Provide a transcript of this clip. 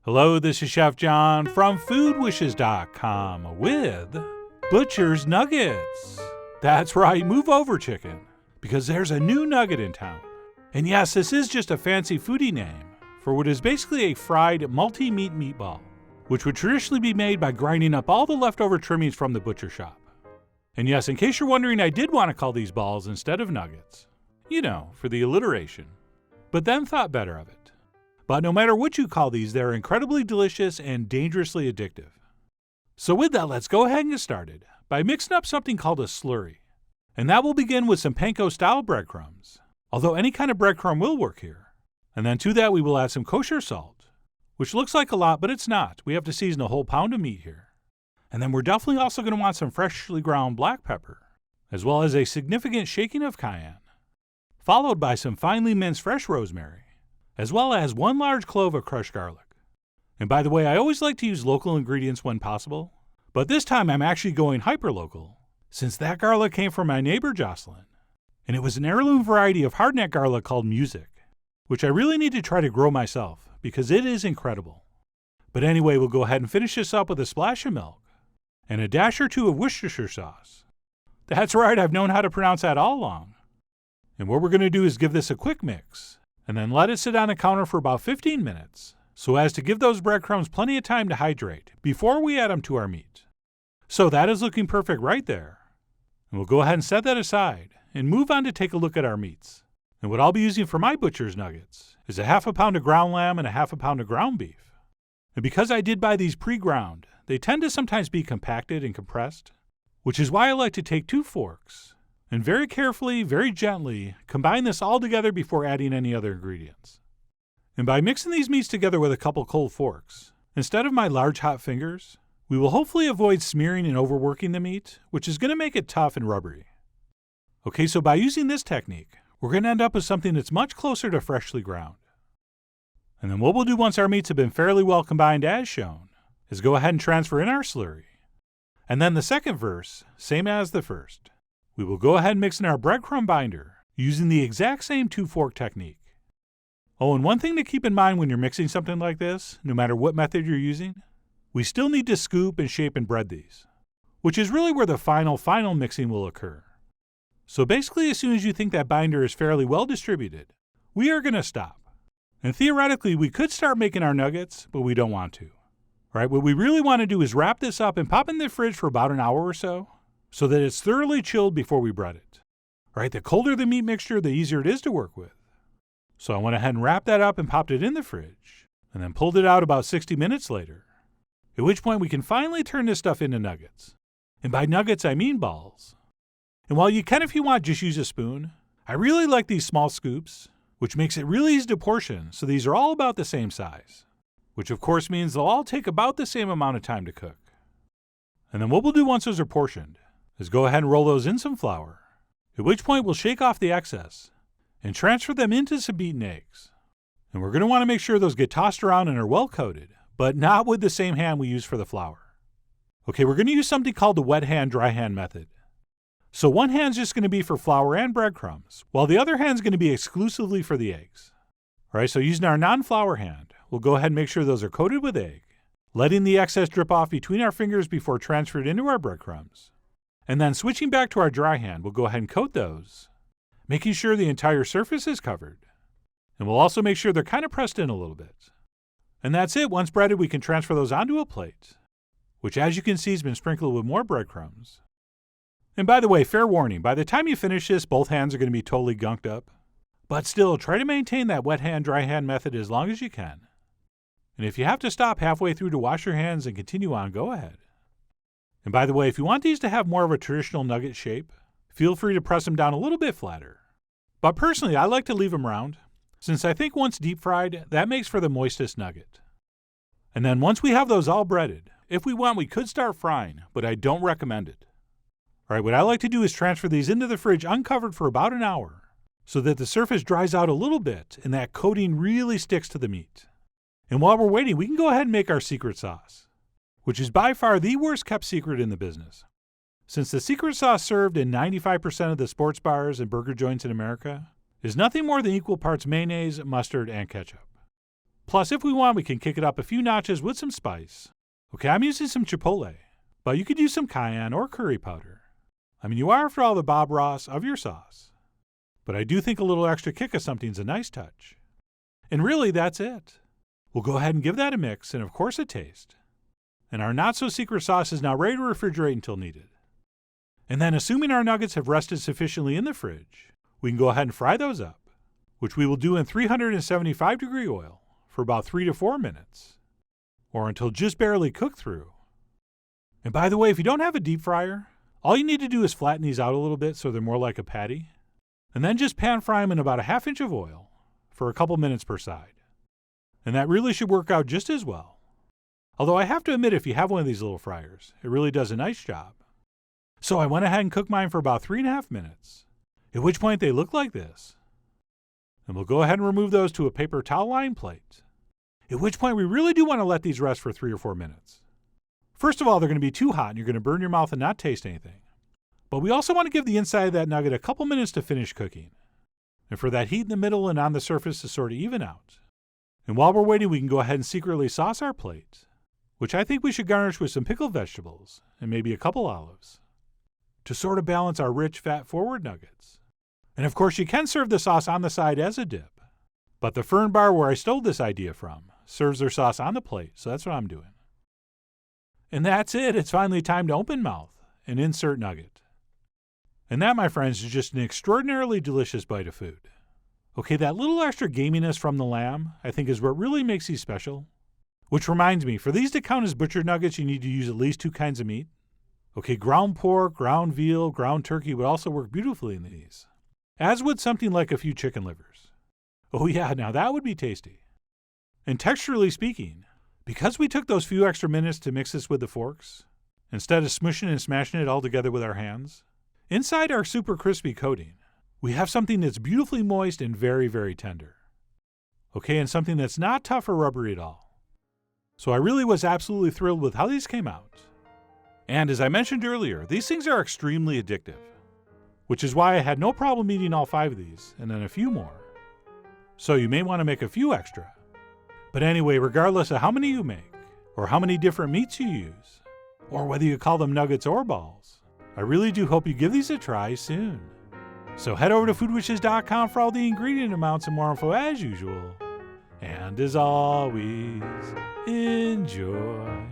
Hello, this is Chef John from foodwishes.com with Butcher's Nuggets. That's right, move over, chicken, because there's a new nugget in town. And yes, this is just a fancy foodie name for what is basically a fried multi-meat meatball, which would traditionally be made by grinding up all the leftover trimmings from the butcher shop. And yes, in case you're wondering, I did want to call these balls instead of nuggets. You know, for the alliteration. But then thought better of it. But no matter what you call these, they're incredibly delicious and dangerously addictive. So with that, let's go ahead and get started by mixing up something called a slurry. And that will begin with some panko-style breadcrumbs, although any kind of breadcrumb will work here. And then to that, we will add some kosher salt, which looks like a lot, but it's not. We have to season a whole pound of meat here. And then we're definitely also going to want some freshly ground black pepper, as well as a significant shaking of cayenne, followed by some finely minced fresh rosemary, as well as 1 large clove of crushed garlic. And by the way, I always like to use local ingredients when possible, but this time I'm actually going hyper-local, since that garlic came from my neighbor Jocelyn, and it was an heirloom variety of hardneck garlic called Music, which I really need to try to grow myself, because it is incredible. But anyway, we'll go ahead and finish this up with a splash of milk, and a dash or two of Worcestershire sauce. That's right, I've known how to pronounce that all along. And what we're going to do is give this a quick mix, and then let it sit on the counter for about 15 minutes, so as to give those breadcrumbs plenty of time to hydrate before we add them to our meat. So that is looking perfect right there. And we'll go ahead and set that aside, and move on to take a look at our meats. And what I'll be using for my butcher's nuggets is a half a pound of ground lamb and a half a pound of ground beef. And because I did buy these pre-ground, they tend to sometimes be compacted and compressed, which is why I like to take 2 forks and very carefully, very gently combine this all together before adding any other ingredients. And by mixing these meats together with a couple cold forks, instead of my large hot fingers, we will hopefully avoid smearing and overworking the meat, which is going to make it tough and rubbery. Okay, so by using this technique, we're going to end up with something that's much closer to freshly ground. And then what we'll do once our meats have been fairly well combined as shown, is go ahead and transfer in our slurry. And then the second verse, same as the first. We will go ahead and mix in our breadcrumb binder using the exact same 2-fork technique. Oh, and one thing to keep in mind when you're mixing something like this, no matter what method you're using, we still need to scoop and shape and bread these, which is really where the final mixing will occur. So basically, as soon as you think that binder is fairly well distributed, we are going to stop. And theoretically, we could start making our nuggets, but we don't want to. Right? What we really want to do is wrap this up and pop in the fridge for about an hour or so that it's thoroughly chilled before we bread it. Right? The colder the meat mixture, the easier it is to work with. So I went ahead and wrapped that up and popped it in the fridge, and then pulled it out about 60 minutes later, at which point we can finally turn this stuff into nuggets. And by nuggets, I mean balls. And while you can, if you want, just use a spoon, I really like these small scoops, which makes it really easy to portion, so these are all about the same size, which of course means they'll all take about the same amount of time to cook. And then what we'll do once those are portioned is go ahead and roll those in some flour, at which point we'll shake off the excess and transfer them into some beaten eggs. And we're going to want to make sure those get tossed around and are well coated, but not with the same hand we use for the flour. Okay, we're going to use something called the wet hand, dry hand method. So one hand's just going to be for flour and breadcrumbs, while the other hand's going to be exclusively for the eggs. All right, so using our non-flour hand, we'll go ahead and make sure those are coated with egg, letting the excess drip off between our fingers before transferred into our breadcrumbs. And then switching back to our dry hand, we'll go ahead and coat those, making sure the entire surface is covered. And we'll also make sure they're kind of pressed in a little bit. And that's it. Once breaded, we can transfer those onto a plate, which as you can see has been sprinkled with more breadcrumbs. And by the way, fair warning, by the time you finish this, both hands are going to be totally gunked up. But still, try to maintain that wet hand, dry hand method as long as you can. And if you have to stop halfway through to wash your hands and continue on, go ahead. And by the way, if you want these to have more of a traditional nugget shape, feel free to press them down a little bit flatter. But personally, I like to leave them round, since I think once deep fried, that makes for the moistest nugget. And then once we have those all breaded, if we want, we could start frying, but I don't recommend it. All right, what I like to do is transfer these into the fridge uncovered for about an hour, so that the surface dries out a little bit and that coating really sticks to the meat. And while we're waiting, we can go ahead and make our secret sauce, which is by far the worst kept secret in the business. Since the secret sauce served in 95% of the sports bars and burger joints in America is nothing more than equal parts mayonnaise, mustard, and ketchup. Plus, if we want, we can kick it up a few notches with some spice. Okay, I'm using some chipotle, but you could use some cayenne or curry powder. I mean, you are, after all, the Bob Ross of your sauce. But I do think a little extra kick of something's a nice touch. And really, that's it. We'll go ahead and give that a mix and, of course, a taste. And our not-so-secret sauce is now ready to refrigerate until needed. And then, assuming our nuggets have rested sufficiently in the fridge, we can go ahead and fry those up, which we will do in 375-degree oil for about 3 to 4 minutes, or until just barely cooked through. And by the way, if you don't have a deep fryer, all you need to do is flatten these out a little bit so they're more like a patty, and then just pan fry them in about a half inch of oil for a couple minutes per side. And that really should work out just as well. Although I have to admit, if you have one of these little fryers, it really does a nice job. So I went ahead and cooked mine for about 3.5 minutes, at which point they look like this. And we'll go ahead and remove those to a paper towel lined plate, at which point we really do want to let these rest for 3 or 4 minutes. First of all, they're going to be too hot and you're going to burn your mouth and not taste anything. But we also want to give the inside of that nugget a couple minutes to finish cooking, and for that heat in the middle and on the surface to sort of even out. And while we're waiting, we can go ahead and secretly sauce our plate, which I think we should garnish with some pickled vegetables and maybe a couple olives, to sort of balance our rich, fat-forward nuggets. And of course, you can serve the sauce on the side as a dip, but the Fern Bar, where I stole this idea from, serves their sauce on the plate, so that's what I'm doing. And that's it. It's finally time to open mouth and insert nugget. And that, my friends, is just an extraordinarily delicious bite of food. Okay, that little extra gaminess from the lamb, I think, is what really makes these special. Which reminds me, for these to count as butcher nuggets, you need to use at least 2 kinds of meat. Okay, ground pork, ground veal, ground turkey would also work beautifully in these, as would something like a few chicken livers. Oh yeah, now that would be tasty. And texturally speaking, because we took those few extra minutes to mix this with the forks, instead of smushing and smashing it all together with our hands, inside our super crispy coating, we have something that's beautifully moist and very, very tender. Okay, and something that's not tough or rubbery at all. So I really was absolutely thrilled with how these came out. And as I mentioned earlier, these things are extremely addictive, which is why I had no problem eating all 5 of these and then a few more. So you may want to make a few extra. But anyway, regardless of how many you make, or how many different meats you use, or whether you call them nuggets or balls, I really do hope you give these a try soon. So head over to foodwishes.com for all the ingredient amounts and more info as usual. And as always, enjoy.